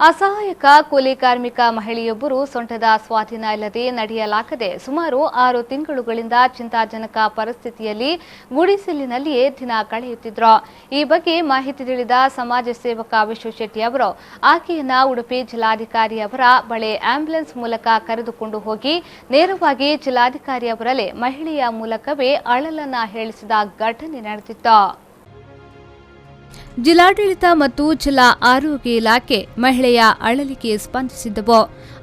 ಅಸಹಾಯಕ ಕೂಲಿ ಕಾರ್ಮಿಕ ಮಹಿಳೆಯೊಬ್ಬರು ಸೊಂಟದ ಸ್ವಾಧೀನ ಇಲ್ಲದೆ ನಡೆಯಲಾಗದೆ ಸುಮಾರು 6 ತಿಂಗಳುಗಳಿಂದ ಚಿಂತಾಜನಕ ಪರಿಸ್ಥಿತಿಯಲ್ಲಿ ಗುಡಿಸಲಿನಲ್ಲಿಯೇ ದಿನ ಕಳೆಯುತ್ತಿದ್ದರು. ಈ ಬಗ್ಗೆ ಮಾಹಿತಿ ತಿಳಿದ ಸಮಾಜ ಸೇವಕ ವಿಶ್ವಶೆಟ್ಟಿ ಅವರು ಆಕೆಯನ್ನ ಉಡುಪಿ ಜಿಲ್ಲಾಧಿಕಾರಿ ಅವರ ಬಳಿ ಆಂಬ್ಯುಲೆನ್ಸ್ ಮೂಲಕ ಕರೆದುಕೊಂಡು ಹೋಗಿ ನೇರವಾಗಿ ಜಿಲ್ಲಾಧಿಕಾರಿ ಅವರಲ್ಲೇ ಮಹಿಳೆಯ ಮೂಲಕವೇ ಅಳಲನ್ನ ಹೇಳಿಸಿದ ಘಟನೆ ನಡೆದಿತ್ತು. ಜಿಲ್ಲಾಡಳಿತ ಮತ್ತು ಜಿಲ್ಲಾ ಆರೋಗ್ಯ ಇಲಾಖೆ ಮಹಿಳೆಯ ಅಳಲಿಗೆ ಸ್ಪಂದಿಸಿದ್ದವು.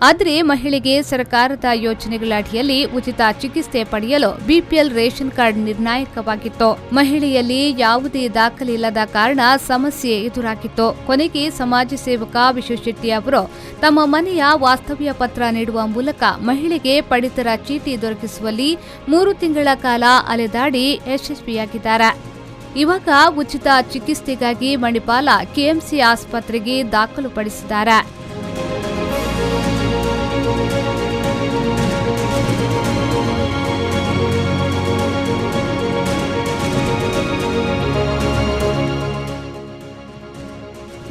ಆದರೆ ಮಹಿಳೆಗೆ ಸರ್ಕಾರದ ಯೋಜನೆಗಳ ಅಡಿಯಲ್ಲಿ ಉಚಿತ ಚಿಕಿತ್ಸೆ ಪಡೆಯಲು ಬಿಪಿಎಲ್ ರೇಷನ್ ಕಾರ್ಡ್ ನಿರ್ಣಾಯಕವಾಗಿತ್ತು. ಮಹಿಳೆಯಲ್ಲಿ ಯಾವುದೇ ದಾಖಲೆ ಇಲ್ಲದ ಕಾರಣ ಸಮಸ್ಯೆ ಎದುರಾಗಿತ್ತು. ಕೊನೆಗೆ ಸಮಾಜ ಸೇವಕ ವಿಶ್ವಶೆಟ್ಟಿ ಅವರು ತಮ್ಮ ಮನೆಯ ವಾಸ್ತವ್ಯ ಪತ್ರ ನೀಡುವ ಮೂಲಕ ಮಹಿಳೆಗೆ ಪಡಿತರ ಚೀಟಿ ದೊರಕಿಸುವಲ್ಲಿ 3 ತಿಂಗಳ ಕಾಲ ಅಲೆದಾಡಿ ಯಶಸ್ವಿಯಾಗಿದ್ದಾರೆ. ಇವಾಗ ಉಚಿತ ಚಿಕಿತ್ಸೆಗಾಗಿ ಮಣಿಪಾಲ ಕೆಎಂಸಿ ಆಸ್ಪತ್ರೆಗೆ ದಾಖಲುಪಡಿಸಿದ್ದಾರೆ.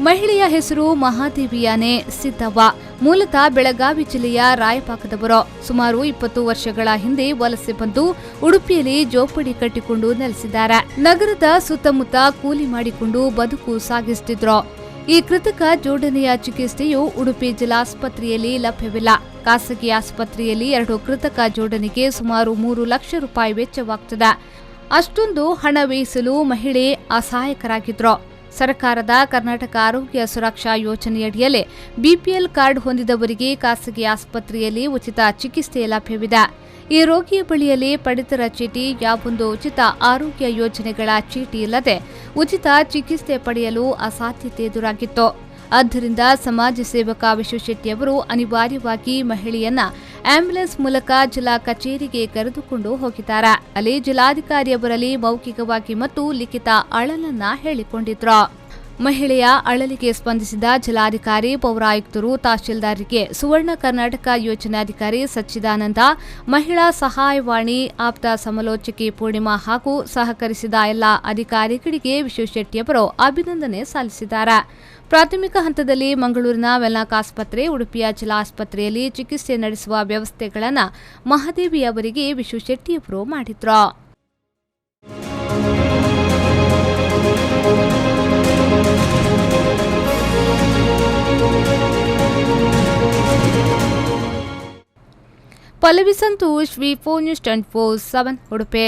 ಮಹಿಳೆಯ ಹೆಸರು ಮಹಾದೇವಿಯಾನೆ ಸಿದ್ದವ್ವ. ಮೂಲತಃ ಬೆಳಗಾವಿ ಜಿಲ್ಲೆಯ ರಾಯಪಾಕದವರು. ಸುಮಾರು 20 ವರ್ಷಗಳ ಹಿಂದೆ ವಲಸೆ ಬಂದು ಉಡುಪಿಯಲ್ಲಿ ಜೋಪಡಿ ಕಟ್ಟಿಕೊಂಡು ನೆಲೆಸಿದ್ದಾರೆ. ನಗರದ ಸುತ್ತಮುತ್ತ ಕೂಲಿ ಮಾಡಿಕೊಂಡು ಬದುಕು ಸಾಗಿಸುತ್ತಿದ್ರು. ಈ ಕೃತಕ ಜೋಡಣೆಯ ಚಿಕಿತ್ಸೆಯು ಉಡುಪಿ ಜಿಲ್ಲಾಸ್ಪತ್ರೆಯಲ್ಲಿ ಲಭ್ಯವಿಲ್ಲ. ಖಾಸಗಿ ಆಸ್ಪತ್ರೆಯಲ್ಲಿ 2 ಕೃತಕ ಜೋಡಣೆಗೆ ಸುಮಾರು 3 ಲಕ್ಷ ರೂಪಾಯಿ ವೆಚ್ಚವಾಗುತ್ತದೆ. ಅಷ್ಟೊಂದು ಹಣ ವ್ಯಯಿಸಲು ಮಹಿಳೆ ಅಸಹಾಯಕರಾಗಿದ್ರು. ಸರ್ಕಾರದ ಕರ್ನಾಟಕ ಆರೋಗ್ಯ ಸುರಕ್ಷಾ ಯೋಜನೆಯಡಿಯಲ್ಲೇ ಬಿಪಿಎಲ್ ಕಾರ್ಡ್ ಹೊಂದಿದವರಿಗೆ ಖಾಸಗಿ ಆಸ್ಪತ್ರೆಯಲ್ಲಿ ಉಚಿತ ಚಿಕಿತ್ಸೆ ಲಭ್ಯವಿದೆ. ಈ ರೋಗಿಯ ಬಳಿಯಲ್ಲಿ ಪಡಿತರ ಚೀಟಿ, ಯಾವೊಂದು ಉಚಿತ ಆರೋಗ್ಯ ಯೋಜನೆಗಳ ಚೀಟಿ ಇಲ್ಲದೆ ಉಚಿತ ಚಿಕಿತ್ಸೆ ಪಡೆಯಲು ಅಸಾಧ್ಯತೆ ಎದುರಾಗಿತ್ತು. ಆದ್ದರಿಂದ ಸಮಾಜ ಸೇವಕ ವಿಶ್ವಶೆಟ್ಟಿ ಅವರು ಅನಿವಾರ್ಯವಾಗಿ ಮಹಿಳೆಯನ್ನ ಆಂಬ್ಯುಲೆನ್ಸ್ ಮೂಲಕ ಜಿಲ್ಲಾ ಕಚೇರಿಗೆ ಕರೆದುಕೊಂಡು ಹೋಗಿದ್ದಾರೆ. ಅಲ್ಲಿ ಜಿಲ್ಲಾಧಿಕಾರಿಯವರಲ್ಲಿ ಮೌಖಿಕವಾಗಿ ಮತ್ತು ಲಿಖಿತ ಅಳಲನ್ನ ಹೇಳಿಕೊಂಡಿದ್ರು. ಮಹಿಳೆಯ ಅಳಲಿಗೆ ಸ್ಪಂದಿಸಿದ ಜಿಲ್ಲಾಧಿಕಾರಿ, ಪೌರಾಯುಕ್ತರು, ತಹಶೀಲ್ದಾರ್ರಿಗೆ ಸುವರ್ಣ ಕರ್ನಾಟಕ ಯೋಜನಾಧಿಕಾರಿ ಸಚ್ಚಿದಾನಂದ, ಮಹಿಳಾ ಸಹಾಯವಾಣಿ ಆಪ್ತ ಸಮಾಲೋಚಕಿ ಪೂರ್ಣಿಮಾ ಹಾಗೂ ಸಹಕರಿಸಿದ ಎಲ್ಲ ಅಧಿಕಾರಿಗಳಿಗೆ ವಿಶ್ವಶೆಟ್ಟಿಯವರು ಅಭಿನಂದನೆ ಸಲ್ಲಿಸಿದ್ದಾರೆ. ಪ್ರಾಥಮಿಕ ಹಂತದಲ್ಲಿ ಮಂಗಳೂರಿನ ವೆಲ್ನಾಕ್ ಆಸ್ಪತ್ರೆ, ಉಡುಪಿಯ ಜಿಲ್ಲಾಸ್ಪತ್ರೆಯಲ್ಲಿ ಚಿಕಿತ್ಸೆ ನಡೆಸುವ ವ್ಯವಸ್ಥೆಗಳನ್ನು ಮಹಾದೇವಿ ಅವರಿಗೆ ವಿಶ್ವಶೆಟ್ಟಿಯವರು ಮಾಡಿದ್ರು. ಪಲ್ಲವಿ ಸಂತೋಷ್, ವಿ4 ನ್ಯೂಸ್ 24/7 ಉಡುಪಿ.